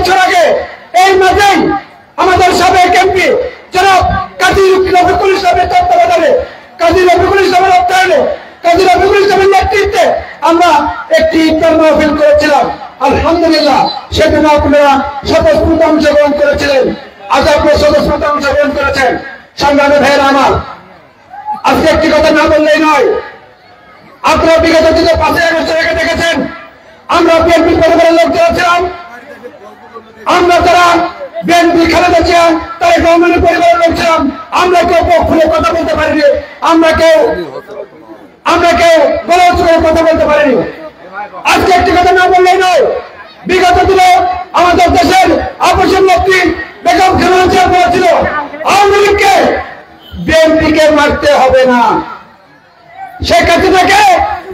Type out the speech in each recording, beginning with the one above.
বছর আগে এই মাঝেই আমাদের সাবেক এমপি জনাব কাজী রফিকুল ইসলামের তত্ত্বাবধানে, কাজী রফিকুল ইসলামের অর্থায়নে, কাজী রফিকুল ইসলামের নেতৃত্বে আমরা একটি ইফতার মাহফিল করেছিলাম। আলহামদুলিল্লাহ সেখানে আপনারা স্বতঃস্ফূর্ত অংশগ্রহণ করেছিলেন, আজ আপনারা স্বতঃস্ফূর্ত অংশগ্রহণ করেছেন। সংগ্রামী ভাইয়েরা আমার, আজকে একটি কথা না বললেই নয়। আপনারা বিগত দিনে 5 আগস্ট রেখে দেখেছেন আমরা বিএনপি পরিবারের লোক যারা ছিলাম, আমরা যারা বিএনপি খালেদা জিয়া তারেক রহমানের পরিবারের লোক ছিলাম, আমরা কেউ মুখ খুলে কথা বলতে পারিনি, আমরা কেউ গলজ করে কথা বলতে পারিনি। আজকে একটি কথা না বললেই নয়। বিগত দিনে আমাদের দেশের আপসের নেত্রী বেগম খালেদা জিয়া বলেছিল আওয়ামী লীগকে বিএনপিকে মারতে হবে না, শেখ হাসিনাকে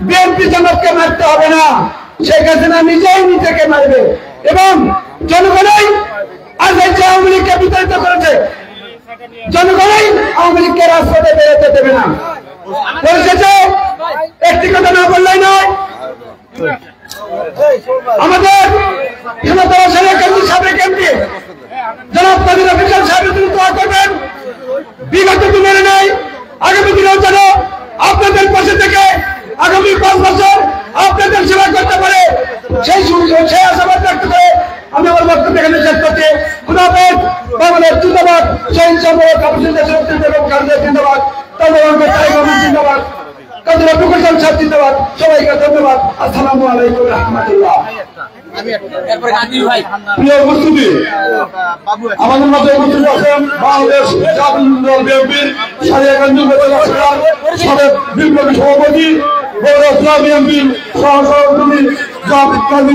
বিএনপি জামাতকে মারতে হবে না, শেখ হাসিনা নিজেই নিজেকে মারবে। এবং জনগণই আজ যে আওয়ামী লীগকে বিতাড়িত করেছে, জনগণই আওয়ামী লীগকে রাজপথে বেরোতে দেবে না। পরিশেষে একটি কথা না বললেই নয়, আমাদের সাবেক এমপি জনাব কাজী রফিকুল সাহেবের জন্য দোয়া করবেন। বিগত দিনের নেই আগামী দিনেও যেন আপনাদের পাশে থেকে আগামী 5 বছর আপনাদের সেবা করতে পারে, সেই আশাবাদ ব্যক্ত করে আমি আমার বক্তব্য এখানে শেষ করছি। খুদা হাফেজ। বাংলাদেশ জিন্দাবাদ, শহীদ সম্রাট কাপুরুষ জিন্দাবাদ, জিন্দাবাদ, কাজী রফিকুল সাহেব জিন্দাবাদ। সবাইকে ধন্যবাদ। আসসালামু আলাইকুম রহমতুল্লাহ। প্রিয় উপস্থিতি, আমাদের মাঝে উপস্থিত আছেন বাংলাদেশ জাতীয় দল বিএনপির সারিয়াগঞ্জ উপজেলা শাখার সাবেক বিপ্লবী সভাপতি, বগুড়া বিএনপির সহসভাপতি আমি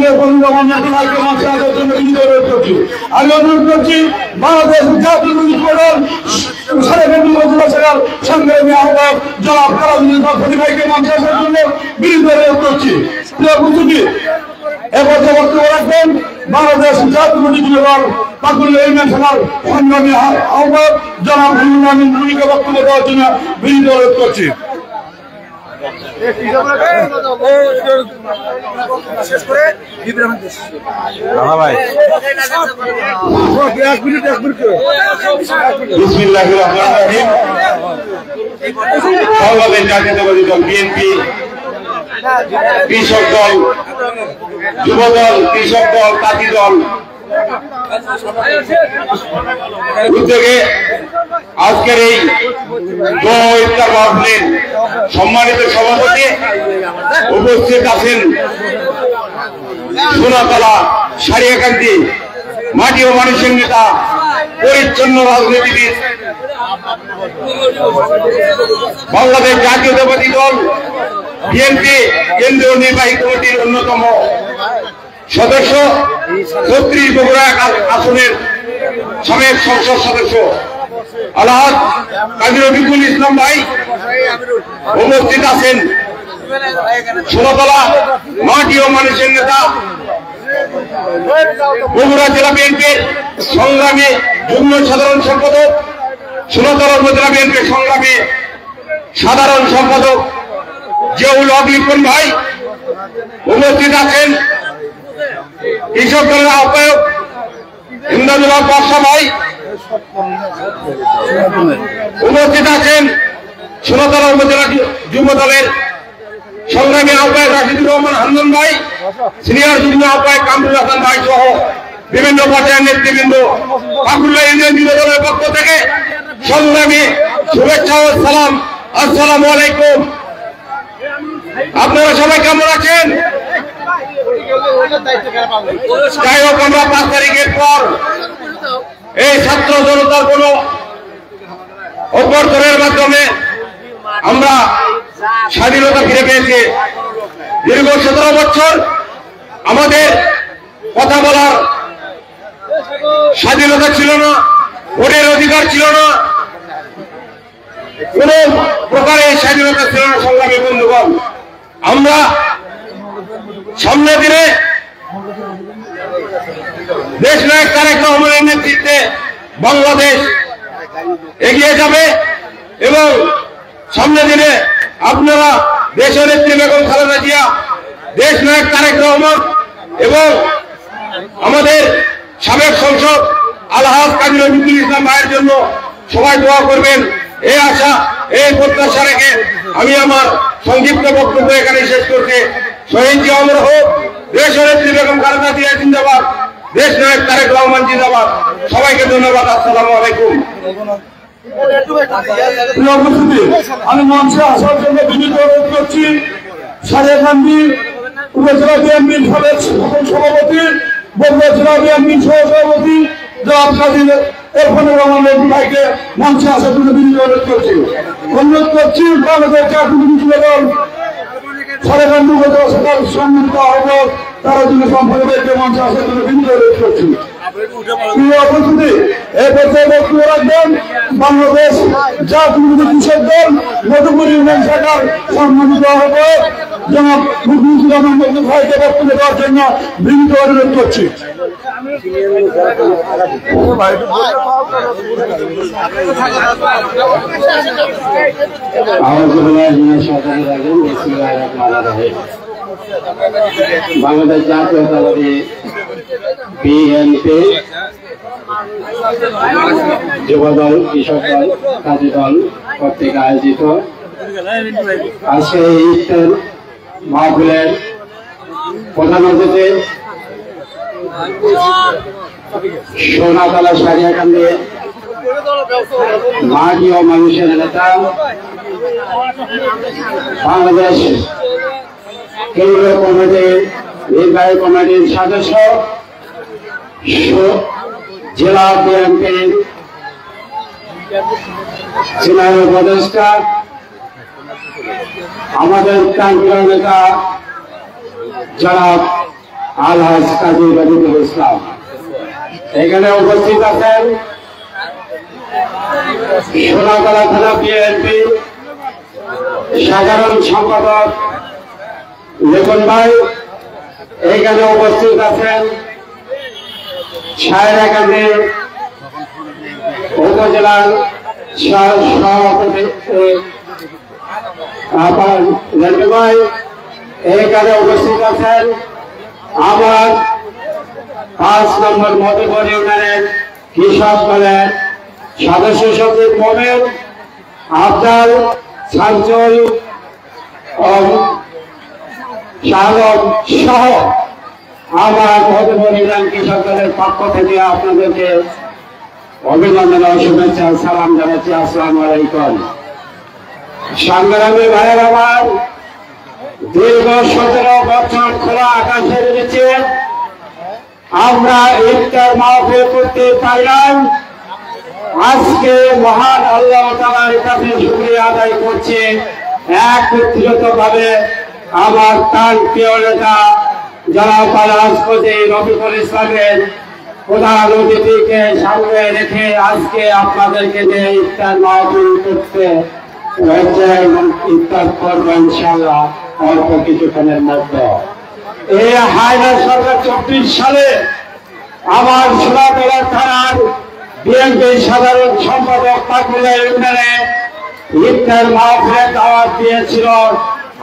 অনুরোধ করছি বাংলাদেশ জাতীয় দল সারিয়াগঞ্জ উপজেলা শাখার সংগ্রামী আহ্বায়ক জনাব কালামুদ্দিন ভাইকে মঞ্চে আসার জন্য বিনীত অনুরোধ করছি। প্রিয় উপস্থিতি, এবার বক্তব্য রাখবেন বাংলাদেশ জাতীয় দল পাকুড়া ইউনিয়ন শাখার সংগ্রামী আহ্বায়ক জনাব হুজুর আমিন ভূমিকা বক্তব্য দেওয়ার জন্য বিনীত অনুরোধ করছি। বাংলাদেশ জাতীয়তাবাদী দল বিএনপি, কৃষক দল, যুব দল, কৃষক দল, তাঁতি দল উদ্যোগে আজকের এই ইফতার মাহফিলের সম্মানিত সভাপতি উপস্থিত আছেন সোনাতলা সারিয়াকান্দি মাটি ও মানুষের নেতা, পরিচ্ছন্ন রাজনীতিবিদ, বাংলাদেশ জাতীয়তাবাদী দল বিএনপি কেন্দ্রীয় নির্বাহী কমিটির অন্যতম সদস্য, ৩৬ বগুড়া আসনের সাবেক সংসদ সদস্য আলহাজ কাজী রফিকুল ইসলাম ভাই উপস্থিত আছেন। সোনাতলা মাটি ও মানুষের নেতা, বগুড়া জেলা বিএনপির সংগ্রামী যুগ্ম সাধারণ সম্পাদক, সোনাতলা উপজেলা বিএনপির সংগ্রামী সাধারণ সম্পাদক জিয়াউল হক লিপন ভাই উপস্থিত আছেন। কৃষক দলের আহ্বায়ক ইমদাদুল হক বাদশা ভাই উপস্থিত আছেন। সোনাতলা উপজেলা যুব দলের সংগ্রামী আহ্বায়ক রাশিদুর রহমান হান্নান ভাই, সিনিয়র যুগ্ম আহ্বায়ক কামরুল হাসান ভাই সহ বিভিন্ন পর্যায়ের নেতৃবৃন্দ, পাকুড়া ইউনিয়ন যুব দলের পক্ষ থেকে সংগ্রামী শুভেচ্ছা ও সালাম। আসসালামু আলাইকুম। আপনারা সবাই কেমন আছেন? যাই হোক, আমরা 5 তারিখের পর এই ছাত্র জনতার কোন অভ্যর্থনের মাধ্যমে আমরা স্বাধীনতা ফিরে পেয়েছি। দীর্ঘ 17 বছর আমাদের কথা বলার স্বাধীনতা ছিল না, ভোটের অধিকার ছিল না, কোন প্রকারের স্বাধীনতা ছিল না। সংগ্রামী বন্ধুগণ, আমরা সামনের দিনে দেশ নায়ক তারেক রহমানের নেতৃত্বে বাংলাদেশ এগিয়ে যাবে এবং সামনের দিনে আপনারা দেশের নেত্রী বেগম খালেদা জিয়া, দেশ নায়ক তারেক রহমান এবং আমাদের সাবেক সংসদ আলহাজ কাজী রফিকুল ইসলাম ভাইয়ের জন্য সবাই দোয়া করবেন, এই আশা এই প্রত্যাশা রেখে আমি আমার সংক্ষিপ্ত বক্তব্য এখানে শেষ করতে শহীদ জিয়া অমর হোক, দেশ নেত্রী বেগম খালেদা জিয়া জিন্দাবাদ, দেশ নায়ক তারেক রহমান জিন্দাবাদ। সবাইকে ধন্যবাদ। আসসালামু আলাইকুম। আমি মঞ্চে আসার জন্য বিনীত অনুরোধ করছি সারিয়া গান্ধী উপজেলা বিএনপির সভাপতি, বগুড়া জেলা বিএনপির সহসভাপতি জনাব কাজী এরফানুর রহমান এমপি ভাইকে মঞ্চে আসার জন্য বিনীত অনুরোধ করছি। বাংলাদেশ জাতীয় দল সারিয়া গান্ধী উপজেলা সরকার সম্মিলিত আহ্বায়ক তারা জন্য সম্পাদককে মঞ্চে আসার জন্য বিনীত অনুরোধ করছি। প্রিয় উপস্থিতি, এই পর্যায়ে বক্তব্য রাখবেন বাংলাদেশ জাতীয় কৃষক দল মধুপুর ইউনিয়ন শাখার সম্মানিত আহ্বায়ক জনাব মুখলিসুর রহমান মজুর ভাইকে বক্তব্য দেওয়ার জন্য বিনীত অনুরোধ করছি। বাংলাদেশ জাতীয়তাবাদী বিএনপি যুবদল কৃষক দল কাজী দল কর্তৃক আয়োজিত আজকে ইফতার মাহফিলের প্রধান অতিথি সোনাতলা সারিয়াকান্দি মাটি ও মানুষের নেতা বাংলাদেশ কেন্দ্রীয় কমিটির নির্বাহী কমিটির সদস্য জেলা বিএনপির জেলার উপদেষ্টা আমাদের প্রান্তীয় নেতা জনাব আলহাজ কাজী রফিকুল ইসলাম, এখানে উপস্থিত আছেন সোনাতলা থানা বিএনপি সাধারণ সম্পাদক লেখন ভাই, এইখানে উপস্থিত আছেন সায়রাকান্দি উপজেলার সভাপতি লেখন ভাই, এইখানে উপস্থিত আছেন আমার 5 নম্বর মধুপুর ইউনিয়নের কৃষক দলের সদস্য সচিব মোমেন আফজাল শামসুল শাহলম সহ আমার মধুপুর ইউনিয়ন কৃষক দলের পক্ষ থেকে আপনাদেরকে অভিনন্দন ও শুভেচ্ছা সালাম জানাচ্ছি। আসসালামু আলাইকুম। সংগ্রামী ভাইয়ের আমার, দীর্ঘ 17 বছর খোলা আকাশের নিচে আমরা ইফতার মাহফিল করতে পারলাম। আজকে মহান আল্লাহ তাআলার কাছে শুকরিয়া আদায় করছি একত্রিত ভাবে আমার তার প্রিয় নেতা জনাব আলহাজ কাজী রফিকুল ইসলামের প্রধান অতিথিকে সামনে রেখে আজকে আপনাদেরকে যে ইফতার মাহফিল করতে হয়েছে এবং ইফতার করবো ইনশাআল্লাহ অল্প কিছুক্ষণের মধ্যে। এই হায়না সরকার 24 সালে আমার সোনাতলা থানার বিএনপি সাধারণ সম্পাদক পাকুলা ইউনিয়নে ইফতার মাহফিলের দাওয়াত দিয়েছিল।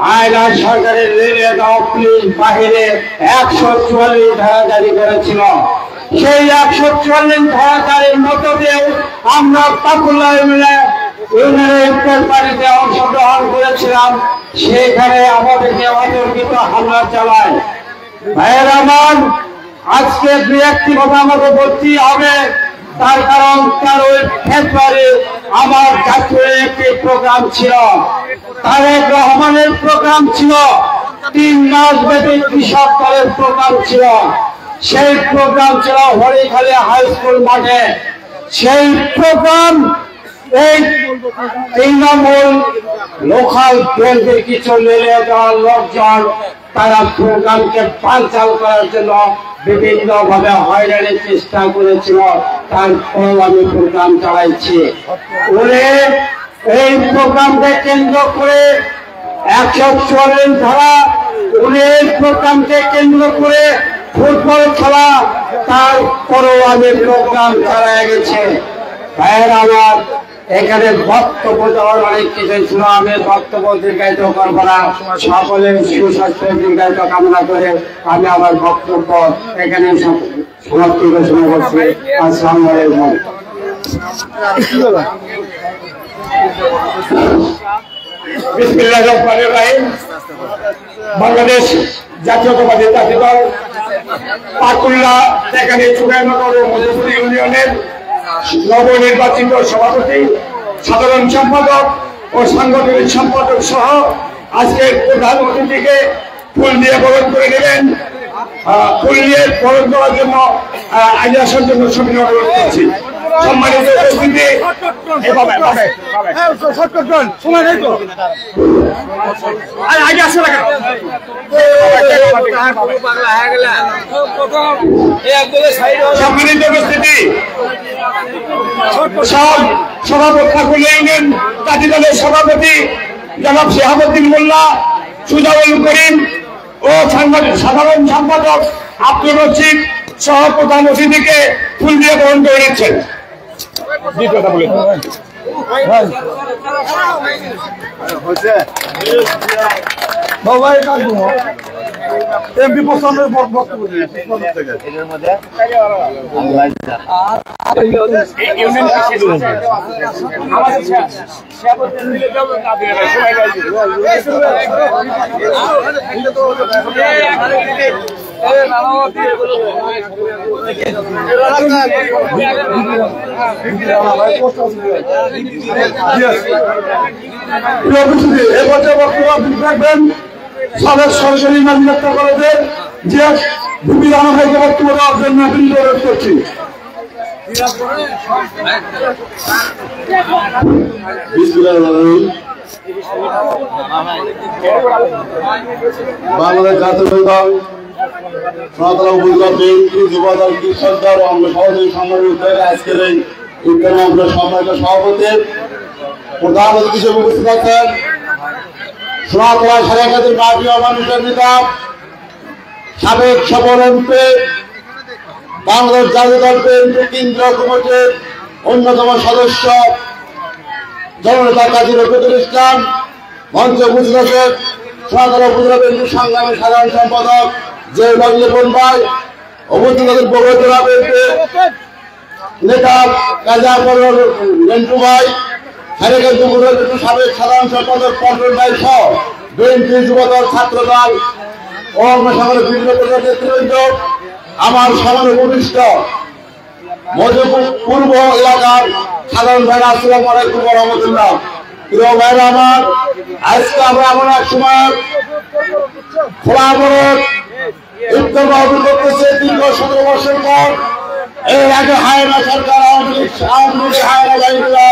হায়না সরকারের রেলে পুলিশ বাহিরে 144 ধারা জারি করেছিল। সেই 144 ধারা জারির মধ্য দিয়েও আমরা পাকুলা ইউনিয়নে ইফতার পার্টিতে অংশগ্রহণ করেছিলাম। সেখানে আমাদেরকে অতর্কিত হামলা চালায়। ভাইয়ের আমার, আজকে 2-1টি কথা আমাকে বলতেই হবে, তার কারণ 13 ফেব্রুয়ারি আমার জাতীয় একটি প্রোগ্রাম ছিল, তারেক রহমানের প্রোগ্রাম ছিল, 3 মাস ব্যাপী কৃষক দলের প্রোগ্রাম ছিল। সেই প্রোগ্রাম ছিল হরিখালী হাই স্কুল মাঠে। সেই প্রোগ্রাম এই তৃণমূল লোকাল বিএনপির কিছু মিলে দেওয়ার লোকজন তারা প্রোগ্রামকে বানচাল করার জন্য বিভিন্ন ভাবে হয়রানির চেষ্টা করেছিল। তারপর আমি প্রোগ্রাম চালাইছি। এই প্রোগ্রামকে কেন্দ্র করে 144 ধারা, এই প্রোগ্রামকে কেন্দ্র করে ফুটবল খেলা, তারপরেও আমি প্রোগ্রাম চালাই গেছে। ভাইয়ের আমার, এখানে বক্তব্য দেওয়ার অনেক কিছু ছিল, আমি বক্তব্য দীর্ঘায়িত করবো না। সকলের সুস্বাস্থ্য দীর্ঘায়িত কামনা করে আমি আমার বক্তব্য এখানে সমাপ্তি ঘোষণা করছি। আসসালামু আলাইকুম। বিসমিল্লাহির রহমানির রহিম। বাংলাদেশ জাতীয়তাবাদী জাতীয় দল পাকুল্লা টেকানি চুড়াইনগর ও মধুপুর ইউনিয়নের নবনির্বাচিত সভাপতি, সাধারণ সম্পাদক ও সাংগঠনিক সম্পাদক সহ আজকের প্রধান অতিথিকে ফুল দিয়ে বরণ করে নেবেন। ফুল দিয়ে বরণ করার জন্য আগে আসার জন্য সবিনয় অনুরোধ করছি। সম্মানিত উপস্থিতি, আগে আসে না সম্মানিত উপস্থিতি, সভাপতি পাকুল্লা ইউনিয়ন জাতীয় দলের সভাপতি জনাব শেহাবুদ্দিন মোল্লা, সুজাউল করিম ও সাধারণ সম্পাদক আব্দুর রশিদ সহ প্রধান অতিথিকে ফুল দিয়ে গ্রহণ করে নিচ্ছেন। কথা বলে এমপি প্রস্তাবের বক্তব্য রাখবেন সাবেক সরকারি ইমাম কলেজের যে ভূমি রানা ভাইকে বক্তব্য দেওয়ার জন্য অনুরোধ করছি। বাংলাদেশ জাতীয় দল সনাতন উপজেলা বিএনপি যুবদল কৃষক দল ও আমরা সহযোগী সংগঠন আজকের এই সম্মানিত সভাপতি প্রধান অতিথি হিসেবে উপস্থিত আছেন সোনাতলা সারাকাতের মাটি ও মানুষের নেতা, সাবেক সফল এমপি, বাংলাদেশ জাতীয় দল বিএনপি কেন্দ্রীয় কমিটির অন্যতম সদস্য জননেতা কাজী রফিকুল ইসলাম, মঞ্চে উপস্থিত আছেন সোনাতলা উপজেলা বিএনপির সংগ্রামী সাধারণ সম্পাদক জয়ুল লিপন ভাই, উপস্থিত আছেন বগুড়া বিএনপি নেতা কাজা রেন্টু ভাই, সাবেক সাধারণ সম্পাদক পল্টন ভাই সহ বিএনপি যুবদল ছাত্রদল ও অগ্রসাগরের বিভিন্ন নেতৃবৃন্দ, আমার সামনে উপবিষ্ট মধুপুর পূর্ব এলাকার সাধারণ ভাইরা, আসসালামু আলাইকুম ওয়া রাহমাতুল্লাহ। প্রিয় ভাইরা আমার, আজকে আমরা এমন এক সময় খোলা অবরোধ ইফতার মাহফিল করতেছে দীর্ঘ 17 বছর পর। এর আগে হায়না সরকার, আওয়ামী লীগ হায়না বাহিনীরা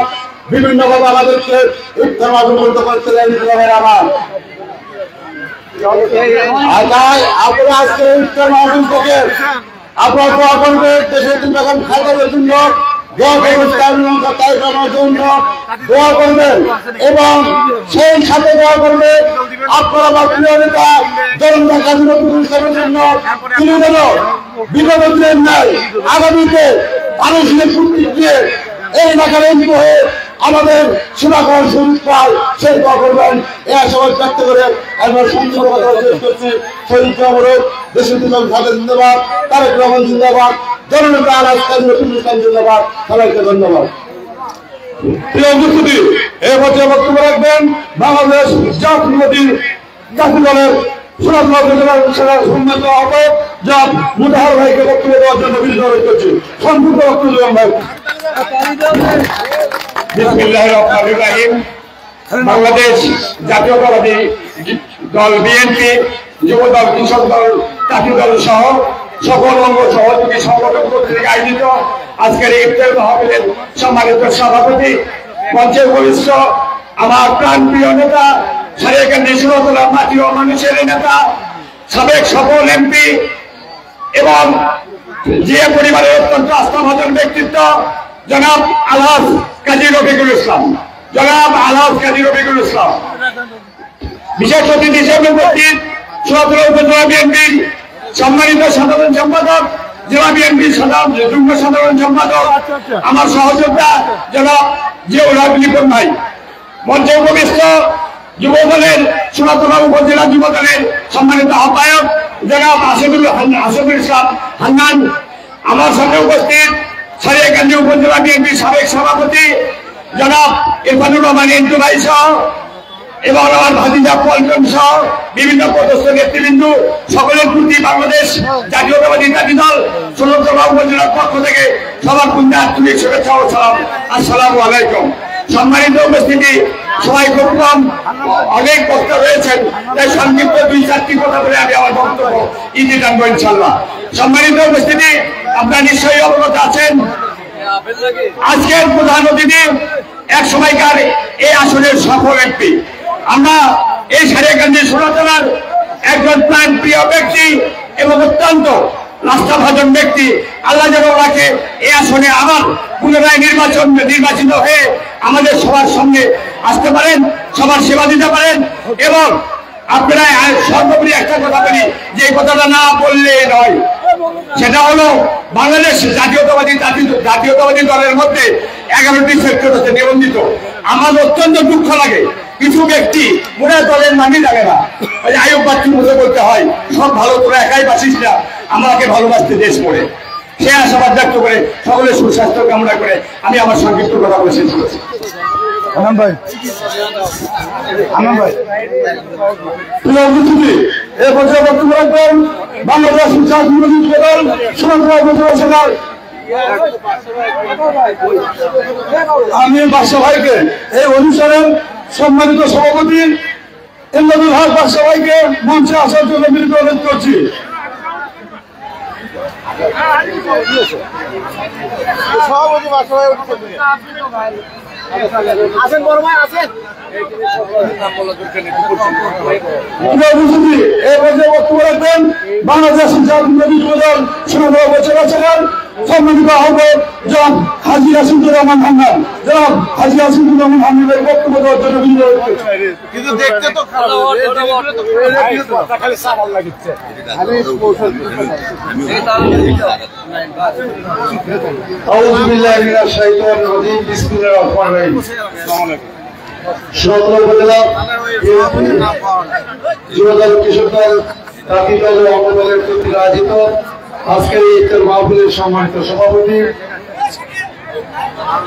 বিভিন্ন ভাবে আমাদেরকে ইফতার মাহফিল বন্ধ করতে দেন। আমার আপনারা আজকে ইফতার মাহফিল থেকে আপনারা দোয়া করবেন, দেশের বেগম খালেদার জন্য দোয়া করবেন, জন্য দোয়া করবেন এবং সেই সাথে দোয়া করবেন আপনারা আমার প্রিয় নেতা জনতা কাজী রফিকুল ইসলামের জন্য তিনি যেন বিগত দিনের নাই আগামীতে মানুষের প্রতীক দিয়ে এই এলাকার এমপি হয়ে আমাদের সেবা করার সুযোগ পায়, সেই দোয়া করবেন। এই আশাবাদ ব্যক্ত করে একবার সংক্ষিপ্ত কথা শেষ করছি। শহীদ অবরোধ, দেশের জিন্দাবাদ, তারেক রহমান জিন্দাবাদ, জননেতা আলহাজ কাজী রফিকুল ইসলাম জিন্দাবাদ। সবাইকে ধন্যবাদ। প্রিয় উপস্থিতি, এই পর্যায়ে বক্তব্য রাখবেন বাংলাদেশ জাতীয়তাবাদী জাতীয় দলের সোনাতলা উপজেলার সম্মানিত আহ্বায়ক জনাব মুতাহার ভাইকে বক্তব্য দেওয়ার জন্য বিনীত অনুরোধ করছি। সংক্ষিপ্ত বক্তব্য দেবেন ভাই। বিসমিল্লাহির রহমানির রহিম। বাংলাদেশ জাতীয়তাবাদী দল বিএনপি, যুবদল, কৃষক দল, জাতীয় দল সহ সকল অঙ্গ সহযোগী সংগঠন কর্তৃক আয়োজিত আজকের ইফতার মাহফিলের সম্মানিত সভাপতি, মঞ্চে উপবিষ্ট আমার প্রাণপ্রিয় নেতা, সারিয়াকান্দি সোনাতলা মাটি ও মানুষের নেতা, সাবেক সফল এমপি এবং যে পরিবারের অত্যন্ত আস্থাভাজন ব্যক্তিত্ব জনাব আলহাজ কাজী রফিকুল ইসলাম, জনাব আলহাজ কাজী রফিকুল ইসলাম, বিশেষ অতিথি হিসেবে উপস্থিত সোনাতলা উপজেলা বিএনপির সম্মানিত সাধারণ সম্পাদক, জেলা বিএনপির যুগ্ম সাধারণ সম্পাদক, আমার সহযোদ্ধা জনাব জিয়াউল লিপন ভাই, মঞ্চে উপবিষ্ট যুব দলের সোনাতলা উপজেলা যুব দলের সম্মানিত আহ্বায়ক জনাব আসাদুল ইসলাম হান্নান, আমার সঙ্গে উপস্থিত সারিয়াকান্দি উপজেলা বিএনপির সাবেক সভাপতি জনাব ইরফানুর রহমান ইন্টু ভাই সহ এবং আমার ভাতিজা পল্টন সহ বিভিন্ন পদস্থ নেতৃবৃন্দ সকলের প্রতি বাংলাদেশ জাতীয়তাবাদী জাতি দল ১৬ উপজেলার পক্ষ থেকে সবার প্রতি আন্তরিক শুভেচ্ছা ও সালাম। আসসালামু আলাইকুম। সম্মানিত উপস্থিতি, সবাই খুব কম, অনেক বক্তা রয়েছেন, তাই সংক্ষিপ্ত ২-৪টি কথা বলে আমি আমার বক্তব্য ইতি টানবো ইনশাল্লাহ। সম্মানিত উপস্থিতি, আপনারা নিশ্চয়ই অবগত আছেন আজকের প্রধান অতিথি এক সময়কার এই আসনের সফল এমপি। আমরা এই সারিয়াকান্দি ষোলতলার একজন প্রাণ প্রিয় ব্যক্তি এবং অত্যন্ত রাস্তাভাজন ব্যক্তি, আল্লাহ যেন ওনাকে এই আসনে আবার পুনরায় নির্বাচিত হয়ে আমাদের সবার সঙ্গে আসতে পারেন, সবার সেবা দিতে পারেন। এবং আপনারা সর্বোপরি একটা কথা বলি, যে কথাটা না বললে নয়, সেটা হলো বাংলাদেশ জাতীয়তাবাদী দলের মধ্যে 11টি সেক্টর হচ্ছে নিবন্ধিত। আমার অত্যন্ত দুঃখ লাগে, কিছু ব্যক্তি পুরা দলের নামই জানে না, আয়ুব বাচ্চুর মতো বলতে হয় সব ভালো, তোরা একাই বাঁচিস না, আমাকে ভালোবাসতে দেশ পড়ে। সে আশাবাদ ব্যক্ত করে সকলের সুস্বাস্থ্য কামনা করে আমি আমার সংক্ষিপ্ত কথা বলে শেষ করেছি। আমি বাদশা ভাইকে এই অনুষ্ঠানের সম্মানিত সভাপতি ইন্দ্রনীল হক বাদশা ভাইকে মঞ্চে আসার জন্য বিনীত অনুরোধ করছি। বক্তব্য রাখবেন বাংলাদেশ জাতীয়তাবাদী দল সোনাতলা উপজেলা শাখার সম্মানিত আহ্বায়ক জনাব হাজী আসিফুর রহমান হান্নান। জনাব হাজী আসিফুর রহমান হান্নানের বক্তব্য দেওয়ার জন্য কিন্তু দেখতে তো সোনাতলা উপজেলা যুবদল কৃষক দল জাতীয় দল ও অঙ্গ দলের কর্তৃক আয়োজিত আজকের এই ইফতার মাহফিলের সম্মানিত সভাপতি,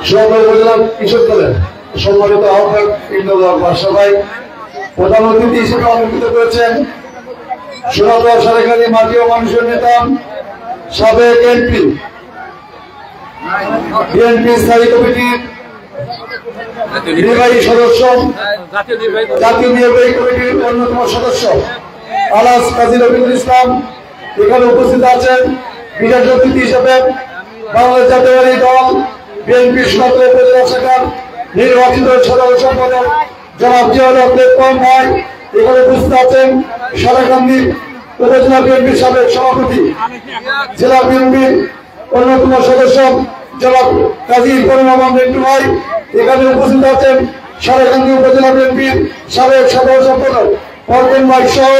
সোনাতলা উপজেলা কৃষক দলের সম্মানিত আহ্বায়ক ইন্দ্রনীল হক বাদশা ভাই, প্রধান অতিথি হিসেবে অলঙ্কৃত করেছেন সোনাতলা সারিয়াকান্দি মাটি ও মানুষের নেতা, সাবেক এমপি, বিএনপি স্থায়ী কমিটির নির্বাহী সদস্য, জাতীয় নির্বাহী কমিটির অন্যতম সদস্য আলহাজ কাজী রফিকুল ইসলাম। এখানে উপস্থিত আছেন বিশেষ অতিথি হিসেবে বাংলাদেশ জাতীয়তাবাদী দল বিএনপি সোনাতলা উপজেলা শাখার নির্বাচিত সাধারণ সম্পাদক জনাব জিয়াউল হক দেবপাল ভাই। এখানে উপস্থিত আছেন সারিয়াকান্দি উপজেলা বিএনপির সাবেক সভাপতি, জেলা বিএনপির অন্যতম সদস্য জনাব কাজী ইরফানুর রহমান ইন্টু ভাই। এখানে উপস্থিত আছেন সারিয়াকান্দি উপজেলা বিএনপির সাবেক সাধারণ সম্পাদক পল্টন ভাই সহ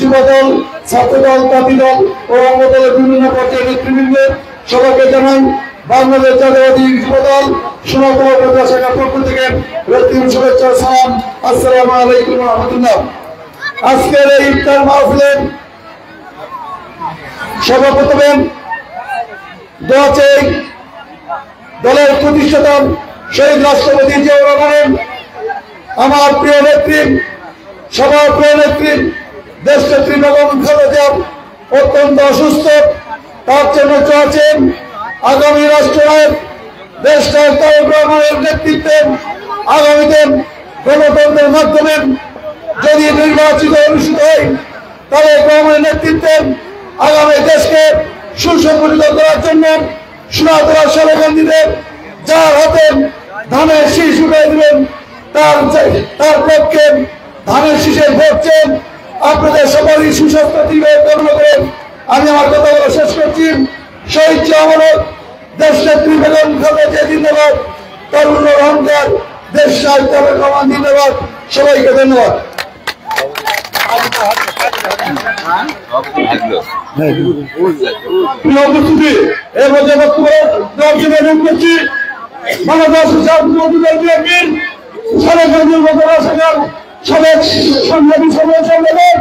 যুবদল, ছাত্রদল, জাতীয় দল ও অঙ্গ দলের বিভিন্ন পর্যায়ের নেতৃবৃন্দ। সবাইকে জানাই বাংলাদেশ জাতীয়তাবাদী যুবদল সোনাতলা উপজেলা শাখার পক্ষ থেকে রক্তিম শুভেচ্ছা সালাম। আসসালামু আলাইকুম ওয়া রাহমাতুল্লাহ। আজকের এই ইফতার মাহফিলের সভাপতি দোয়া চাই দলের প্রতিষ্ঠাতা শহীদ রাষ্ট্রপতি জিয়াউর রহমানের, আমার প্রিয় নেত্রী, সবার প্রিয় নেত্রী দেশ নেত্রী বেগম খালেদা জিয়া অত্যন্ত অসুস্থ, তার জন্য চাচ্ছেন আগামী রাষ্ট্রনায়ক দেশ নায়ক তারেক রহমানের নেতৃত্বে আগামীতে গণতন্ত্রের মাধ্যমে যদি নির্বাচিত অনুষ্ঠিত হয়, তারেক রহমানের নেতৃত্বে আগামী দেশকে সুসংগঠিত করার জন্য সোনাতলা সারিয়াকান্দিতে যার হাতে ধানের শীষ উঠাই দিবেন তার পক্ষে ধানের শীষের ভোট চেন। আপনাদের সবারই সুস্বাস্থ্য দীর্ঘায়ু কামনা করেন আমি আমার কথা বলা শেষ করছি। শহীদ জিয়াউর দেশ নেত্রী বেগম খালেদা জিয়া জিন্দাবাদ, তরুণ অহংকার দেশ নায়ক তারেক রহমান জিন্দাবাদ। সবাইকে ধন্যবাদ। প্রিয় উপস্থিতি, এর মধ্যে বক্তব্য দেওয়ার জন্য অনুরোধ করছি বাংলাদেশ জাতীয়তাবাদী দল বিএনপির সারিয়াকান্দি উপজেলা শাখার সাবেক সংগ্রামী সাধারণ সম্পাদক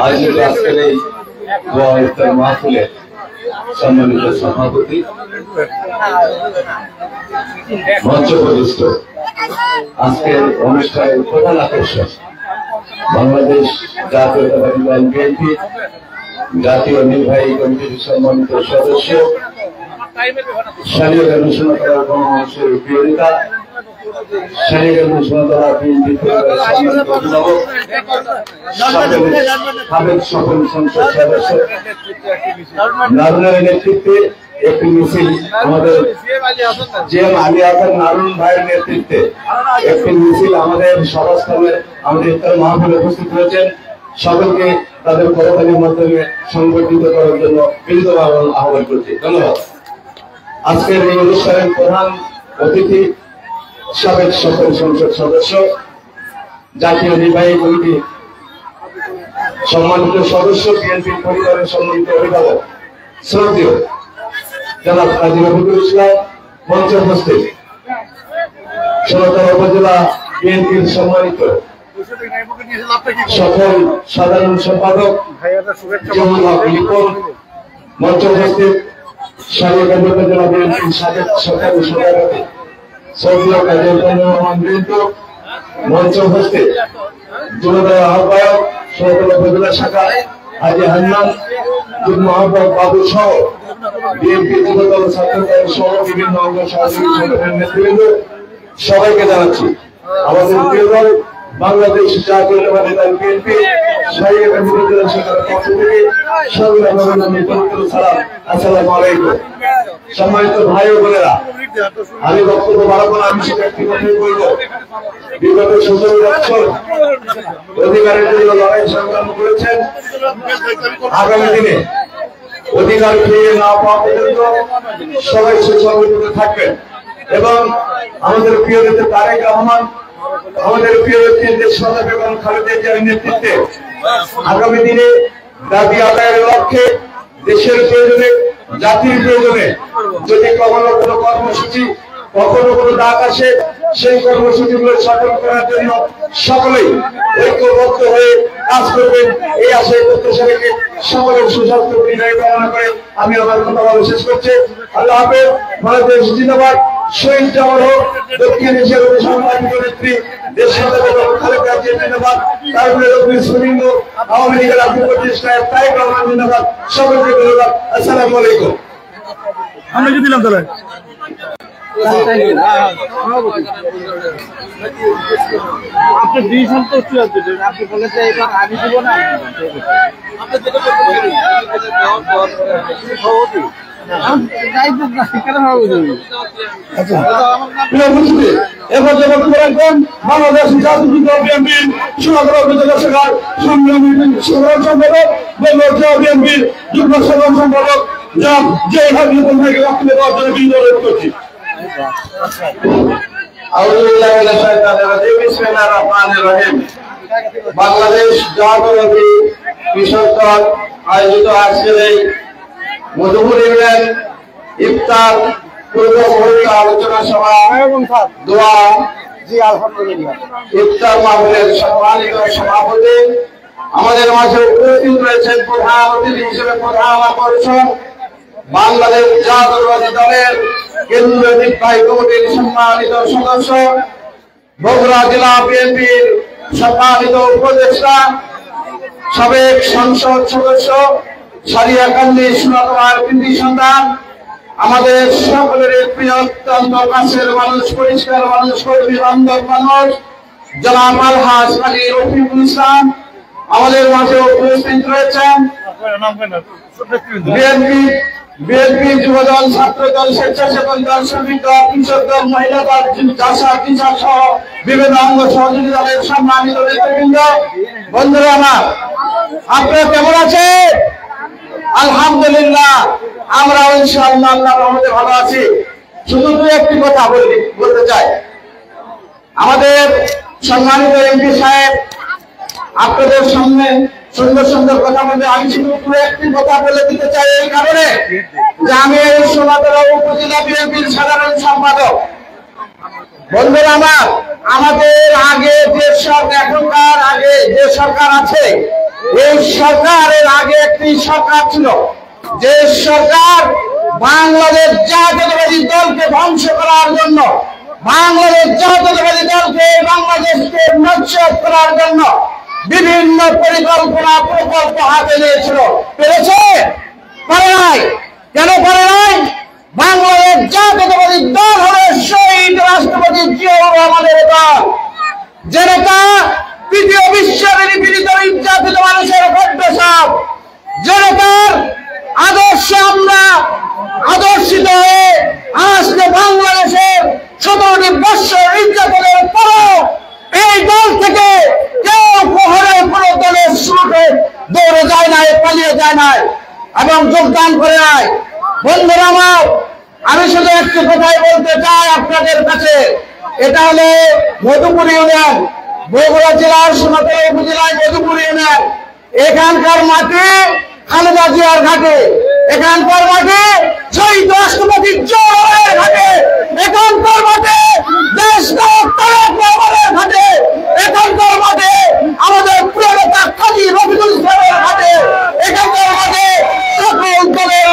আজকের এই মাহফিলের সম্মানিত সভাপতি, মঞ্চপ্রবিষ্ট আজকের অনুষ্ঠানের প্রধান আকর্ষণ বাংলাদেশ জাতীয়তাবাদী দল বিএনপি জাতীয় নির্বাহী কমিটির সম্মানিত সদস্য, স্থানীয় ঘোষণা করার গণমানুষের প্রিয় নেতা, স্থানীয় ঘোষণা করা বিএনপি সাবেক সকল সংসদ সদস্য নারুনের নেতৃত্বে একটি মিছিল, আমাদের জিএম আলী হাসান নারুন ভাইয়ের নেতৃত্বে একটি মিছিল আমাদের সভাস্থলে আমাদের ইফতার মাহফিলে উপস্থিত হয়েছেন। সকলকে তাদের করতালির মাধ্যমে সংগঠিত করার জন্য বিনীতভাবে আহ্বান করছি। ধন্যবাদ। আজকের এই অনুষ্ঠানের প্রধান অতিথি সাবেক সকল সংসদ সদস্য, জাতীয় নির্বাহী কমিটি সম্মানিত সদস্য, বিএনপি পরিবারের সম্মানিত অভিভাবক, শ্রদ্ধেয় জনাব কাজী রফিকুল ইসলাম, মঞ্চে উপস্থিত সোনাতলা উপজেলা বিএনপির সম্মানিত সকল সাধারণ সম্পাদক, মঞ্চে উপস্থিত সারিয়াকান্দি উপজেলা বিএনপির সাবেক সরকারি সভাপতি শ্রদ্ধেয় কাজী রহমান বৃন্দ, মঞ্চে উপস্থিত যুবদল আহ্বায়ক সোনাতলা উপজেলা শাখা হাজি হান্নান, যুগ্ম আহ্বায়ক বাবু সহ বিএনপি যুবদল ছাত্রদল সহ বিভিন্ন অঙ্গ সহযোগী সংগঠনের নেতৃবৃন্দ, সবাইকে জানাচ্ছি আমাদের প্রিয় দল বাংলাদেশ জাতীয়তাবাদী দল বিএনপি সারিয়াকান্দি উপজেলা শাখার পক্ষ থেকে সালাম, আসসালামু আলাইকুম। সম্মানিত ভাই ও বোনেরা, আমি বক্তব্য বাড়াবো না, আমি শুধু একটি কথাই বলবো। বিগত 17 বছর অধিকারের জন্য লড়াই সংগ্রাম করেছেন। আগামী দিনে অধিকার ফিরিয়ে না পাওয়া পর্যন্ত সবাই সুসংগঠিত থাকবেন এবং আমাদের প্রিয় নেতা তারেক রহমান, আমাদের প্রিয় নেত্রী দেশনেত্রী বেগম খালেদা জিয়ার নেতৃত্বে আগামী দিনে দাবি আদায়ের লক্ষ্যে দেশের প্রয়োজনে, জাতির প্রয়োজনে যদি কখনো কোনো কর্মসূচি, কখনো কোনো ডাক আসে, সেই কর্মসূচিগুলো সফল করার জন্য সকলেই ঐক্যবদ্ধ হয়ে কাজ করবেন, এই আশায় প্রত্যাশা রেখে সকলের সুস্বাস্থ্য বিদায় কামনা করে আমি আমার কথা বলা শেষ করছি। আল্লাহ হাফেজ। বাংলাদেশ জিন্দাবাদ। শহীদ জওয়ান হোক। দক্ষিণ এশিয়ার সম্মানিত নেত্রী দেশনেত্রী বেগম খালেদা জিয়া জিন্দাবাদ। তারপরে আওয়ামী লীগের রাজ্য প্রতিষ্ঠায় তারেক রহমান জিন্দাবাদ। সকলকে ধন্যবাদ। আসসালামু আলাইকুম। আমরা কি দিলাম তাহলে? আপনি দুই সন্তুষ্ট আপনি বলেছেন এবার আমি দিব না, এবার যখন বাংলাদেশ জাতীয় দল বিএনপির সোনাতলা উপজেলা শাখার সংগ্রামী সাধারণ সম্পাদক, বিএনপির যুগ্ম সাধারণ সম্পাদক যেভাবে বক্তব্য দেওয়ার জন্য বিনোদন করছি। বাংলাদেশ জাতীয়তাবাদী কৃষক দল আয়োজিত আজকের এই মধুপুর ইউনিয়ন ইফতার পূর্ব মুহূর্তে আলোচনা সভা দোয়া ইফতার মাহফিলের সম্মানিত সভাপতি আমাদের মাঝে উপস্থিত রয়েছেন প্রধান অতিথি হিসেবে প্রধান আকর্ষণ বাংলাদেশ জাতীয়তাবাদী দলের কেন্দ্রীয় নির্বাহী কমিটির সম্মানিত সদস্য, বগুড়া জেলা বিএনপির সম্মানিত উপদেষ্টা, সাবেক সংসদ সদস্য, সারিয়াকান্দি সোনাতলার কৃতি সন্তান, আমাদের সকলের প্রিয় অত্যন্ত কাছের মানুষ, পরিষ্কার মানুষ, কর্মী বান্ধব মানুষ জনাব আলহাজ কাজী রফিকুল ইসলাম আমাদের মাঝে উপস্থিত রয়েছেন। বিএনপি যুবদল, ছাত্রদল, স্বেচ্ছাসেবক দল, শ্রমিক দল, কৃষক দল, মহিলা দল, চাষা কিষান সহ বিভিন্ন অঙ্গ সহযোগী দলের সম্মানিত নেতৃবৃন্দ, বন্ধুরা আমার, আপনারা কেমন আছেন? আলহামদুলিল্লাহ, আমরা ইনশাআল্লাহ আল্লাহর রহমতে ভালো আছি। শুধু একটি কথা বলতে চাই, আমাদের সম্মানিত এমপি সাহেব আপনাদের সামনে সুন্দর সুন্দর কথা বলবে। আমি শুধু একটি কথা বলে দিতে চাই এই কারণে যে আমি এই সোনাতলা উপজেলা বিএনপির সাধারণ সম্পাদক। বন্ধুরা আমার, আমাদের আগে যে এখনকার আগে যে সরকার আছে, এই সরকারের আগে একটি সরকার ছিল, যে সরকার বাংলাদেশ জাতীয়তাবাদী দলকে ধ্বংস করার জন্য, বাংলাদেশ জাতীয়তাবাদী দলকে বাংলাদেশকে নস্যাৎ করার জন্য বিভিন্ন পরিকল্পনা প্রকল্প হাতে নিয়েছিল। পেরেছে? পারে নাই। কেন পারে নাই? বাংলাদেশ জাতীয়তাবাদী দল হলো শহীদ রাষ্ট্রপতি জিয়াউর রহমানের দল, যে নেতা তৃতীয় বিশ্বের নিপীড়িত নির্যাতিত মানুষের ভদ্রসাপ, যে নেতার আদর্শে আমরা আদর্শিত হয়ে আজকে বাংলাদেশের 17টি বৎসর নির্যাতনের পরও এই দল থেকে কেউ প্রহরের কোন দলের শুরুতে দৌড়ে যায় নাই, পালিয়ে যায় নাই এবং যোগদান করে নাই। বন্ধুরা আমার, আমি শুধু একটি কথাই বলতে চাই আপনাদের কাছে। এটা হলো মধুপুর ইউনিয়ন, বগুড়া জেলার সোনাতলা উপজেলায় মধুপুর ইউনিয়ন। এখানকার মাটি খালেদা জিয়ার ঘাটে, এখানকার মাটি শহীদ রাষ্ট্রপতি জিয়াউর রহমানের ঘাটে, এখানকার মাঠে দেশ নায়ক তারেক রহমানের ঘাটে, এখানকার মাঠে আমাদের প্রিয় নেতা কাজী রফিকুল ইসলামের ঘাটে, এখানকার মাঠে সকল দলের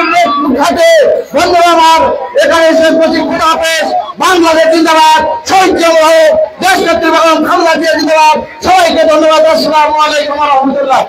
ঘাটে। বন্ধুরা আমার, এখানে শেষ করছি। খুদা হাফেজ। বাংলাদেশ জিন্দাবাদ, শহীদ জিয়াউর রহমান, দেশ নেত্রী বেগম খালেদা জিয়া জিন্দাবাদ। সবাইকে ধন্যবাদ। আসসালামু আলাইকুম ওয়া রাহমাতুল্লাহ।